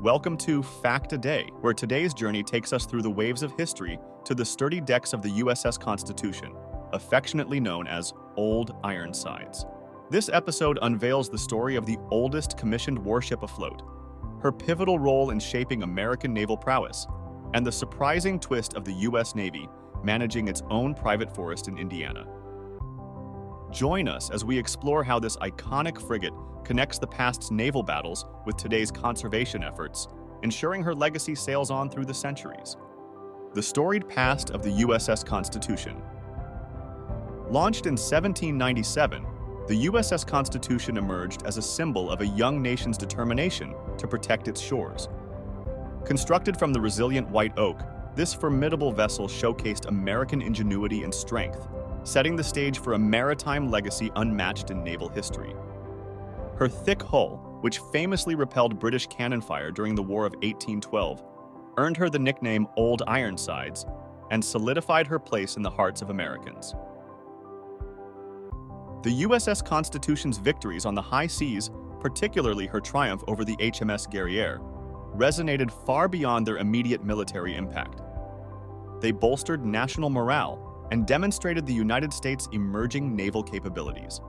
Welcome to Fact a Day, where today's journey takes us through the waves of history to the sturdy decks of the USS Constitution, affectionately known as Old Ironsides. This episode unveils the story of the oldest commissioned warship afloat, her pivotal role in shaping American naval prowess, and the surprising twist of the U.S. Navy managing its own private forest in Indiana. Join us as we explore how this iconic frigate connects the past's naval battles with today's conservation efforts, ensuring her legacy sails on through the centuries. The storied past of the USS Constitution. Launched in 1797, the USS Constitution emerged as a symbol of a young nation's determination to protect its shores. Constructed from the resilient white oak, this formidable vessel showcased American ingenuity and strength, setting the stage for a maritime legacy unmatched in naval history. Her thick hull, which famously repelled British cannon fire during the War of 1812, earned her the nickname Old Ironsides and solidified her place in the hearts of Americans. The USS Constitution's victories on the high seas, particularly her triumph over the HMS Guerrière, resonated far beyond their immediate military impact. They bolstered national morale and demonstrated the United States' emerging naval capabilities.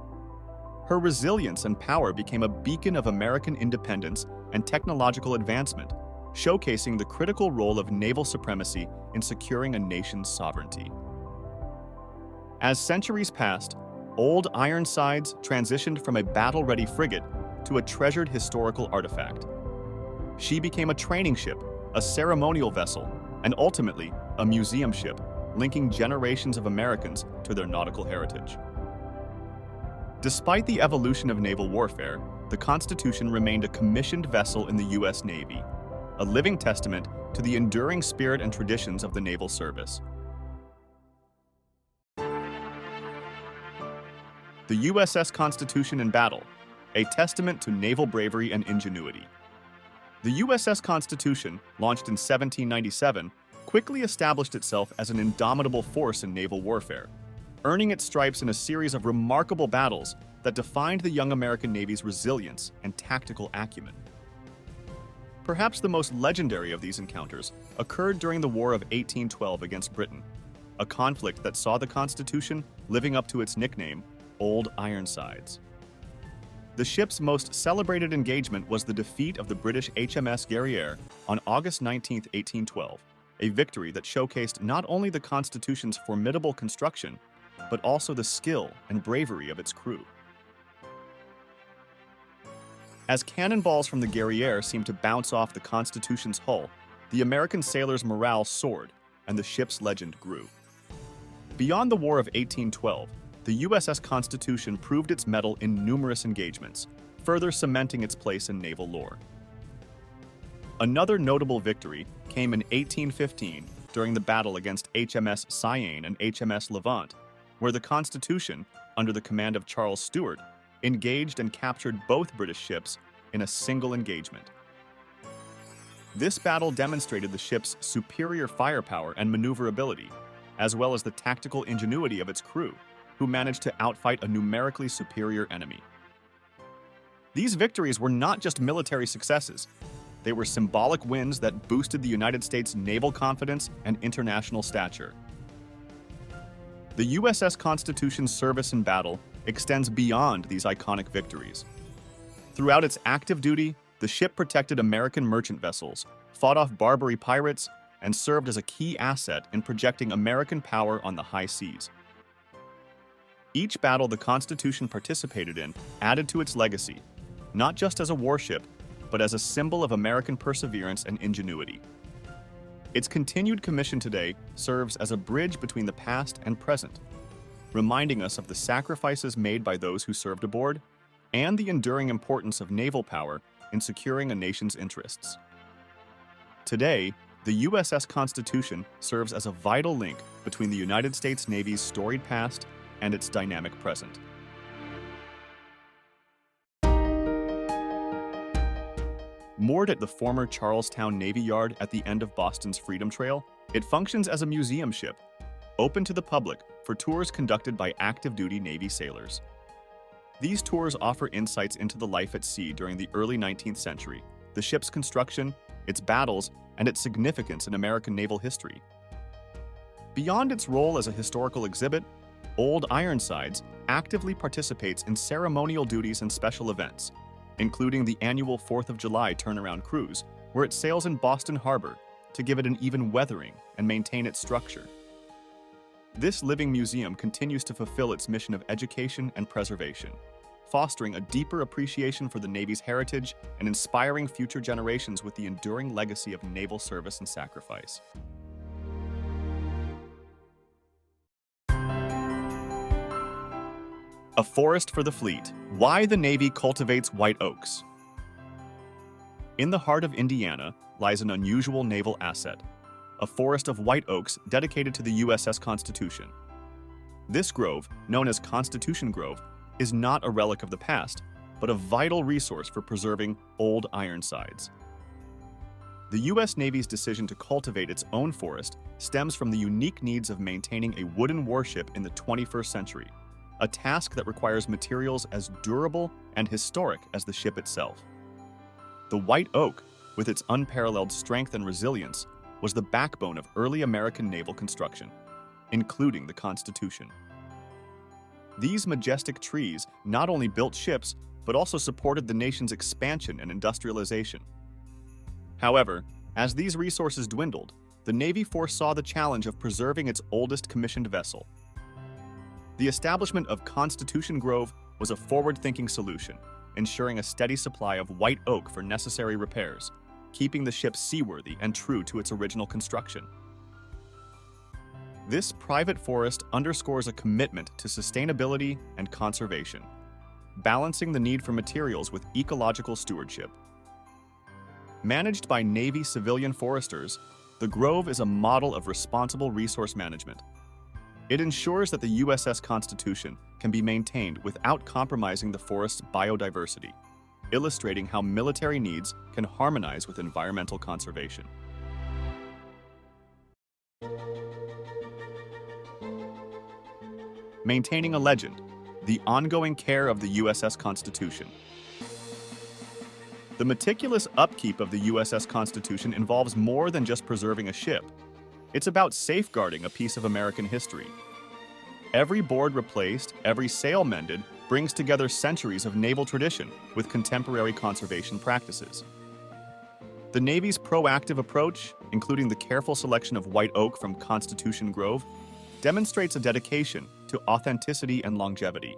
Her resilience and power became a beacon of American independence and technological advancement, showcasing the critical role of naval supremacy in securing a nation's sovereignty. As centuries passed, Old Ironsides transitioned from a battle-ready frigate to a treasured historical artifact. She became a training ship, a ceremonial vessel, and ultimately, a museum ship, linking generations of Americans to their nautical heritage. Despite the evolution of naval warfare, the Constitution remained a commissioned vessel in the U.S. Navy, a living testament to the enduring spirit and traditions of the naval service. The USS Constitution in battle, a testament to naval bravery and ingenuity. The USS Constitution, launched in 1797, quickly established itself as an indomitable force in naval warfare, earning its stripes in a series of remarkable battles that defined the young American Navy's resilience and tactical acumen. Perhaps the most legendary of these encounters occurred during the War of 1812 against Britain, a conflict that saw the Constitution living up to its nickname, Old Ironsides. The ship's most celebrated engagement was the defeat of the British HMS Guerrière on August 19, 1812, a victory that showcased not only the Constitution's formidable construction, but also the skill and bravery of its crew. As cannonballs from the Guerrière seemed to bounce off the Constitution's hull, the American sailors' morale soared and the ship's legend grew. Beyond the War of 1812, the USS Constitution proved its mettle in numerous engagements, further cementing its place in naval lore. Another notable victory came in 1815 during the battle against HMS Cyane and HMS Levant, where the Constitution, under the command of Charles Stuart, engaged and captured both British ships in a single engagement. This battle demonstrated the ship's superior firepower and maneuverability, as well as the tactical ingenuity of its crew, who managed to outfight a numerically superior enemy. These victories were not just military successes. They were symbolic wins that boosted the United States' naval confidence and international stature. The USS Constitution's service in battle extends beyond these iconic victories. Throughout its active duty, the ship protected American merchant vessels, fought off Barbary pirates, and served as a key asset in projecting American power on the high seas. Each battle the Constitution participated in added to its legacy, not just as a warship, but as a symbol of American perseverance and ingenuity. Its continued commission today serves as a bridge between the past and present, reminding us of the sacrifices made by those who served aboard and the enduring importance of naval power in securing a nation's interests. Today, the USS Constitution serves as a vital link between the United States Navy's storied past and its dynamic present. Moored at the former Charlestown Navy Yard at the end of Boston's Freedom Trail, it functions as a museum ship, open to the public for tours conducted by active-duty Navy sailors. These tours offer insights into the life at sea during the early 19th century, the ship's construction, its battles, and its significance in American naval history. Beyond its role as a historical exhibit, Old Ironsides actively participates in ceremonial duties and special events, including the annual 4th of July turnaround cruise, where it sails in Boston Harbor to give it an even weathering and maintain its structure. This living museum continues to fulfill its mission of education and preservation, fostering a deeper appreciation for the Navy's heritage and inspiring future generations with the enduring legacy of naval service and sacrifice. A forest for the fleet. Why the Navy cultivates white oaks. In the heart of Indiana lies an unusual naval asset, a forest of white oaks dedicated to the USS Constitution. This grove, known as Constitution Grove, is not a relic of the past, but a vital resource for preserving old Ironsides. The U.S. Navy's decision to cultivate its own forest stems from the unique needs of maintaining a wooden warship in the 21st century, a task that requires materials as durable and historic as the ship itself. The white oak, with its unparalleled strength and resilience, was the backbone of early American naval construction, including the Constitution. These majestic trees not only built ships, but also supported the nation's expansion and industrialization. However, as these resources dwindled, the Navy foresaw the challenge of preserving its oldest commissioned vessel. The establishment of Constitution Grove was a forward-thinking solution, ensuring a steady supply of white oak for necessary repairs, keeping the ship seaworthy and true to its original construction. This private forest underscores a commitment to sustainability and conservation, balancing the need for materials with ecological stewardship. Managed by Navy civilian foresters, the Grove is a model of responsible resource management. It ensures that the USS Constitution can be maintained without compromising the forest's biodiversity, illustrating how military needs can harmonize with environmental conservation. Maintaining a legend, the ongoing care of the USS Constitution. The meticulous upkeep of the USS Constitution involves more than just preserving a ship. It's about safeguarding a piece of American history. Every board replaced, every sail mended, brings together centuries of naval tradition with contemporary conservation practices. The Navy's proactive approach, including the careful selection of white oak from Constitution Grove, demonstrates a dedication to authenticity and longevity.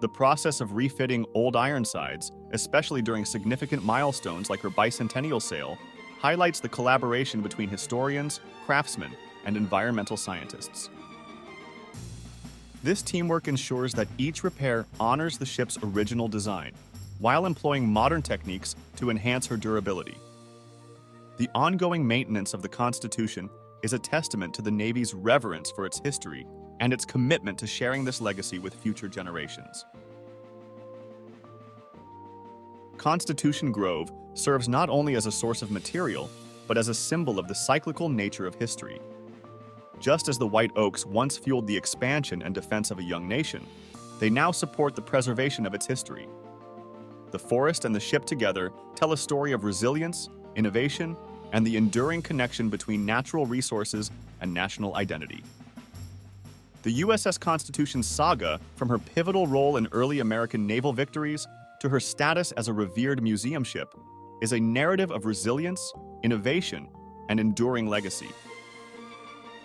The process of refitting old Ironsides, especially during significant milestones like her bicentennial sail, highlights the collaboration between historians, craftsmen, and environmental scientists. This teamwork ensures that each repair honors the ship's original design, while employing modern techniques to enhance her durability. The ongoing maintenance of the Constitution is a testament to the Navy's reverence for its history and its commitment to sharing this legacy with future generations. Constitution Grove serves not only as a source of material, but as a symbol of the cyclical nature of history. Just as the white oaks once fueled the expansion and defense of a young nation, they now support the preservation of its history. The forest and the ship together tell a story of resilience, innovation, and the enduring connection between natural resources and national identity. The USS Constitution's saga, from her pivotal role in early American naval victories to her status as a revered museum ship, is a narrative of resilience, innovation, and enduring legacy.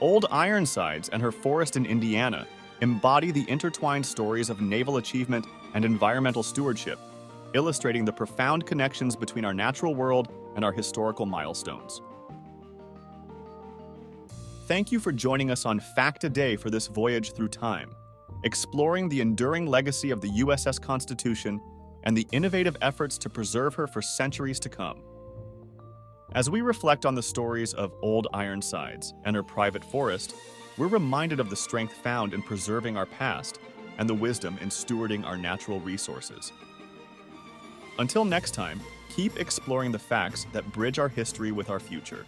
Old Ironsides and her forest in Indiana embody the intertwined stories of naval achievement and environmental stewardship, illustrating the profound connections between our natural world and our historical milestones. Thank you for joining us on Fact a Day for this voyage through time, exploring the enduring legacy of the USS Constitution and the innovative efforts to preserve her for centuries to come. As we reflect on the stories of Old Ironsides and her private forest, we're reminded of the strength found in preserving our past and the wisdom in stewarding our natural resources. Until next time, keep exploring the facts that bridge our history with our future.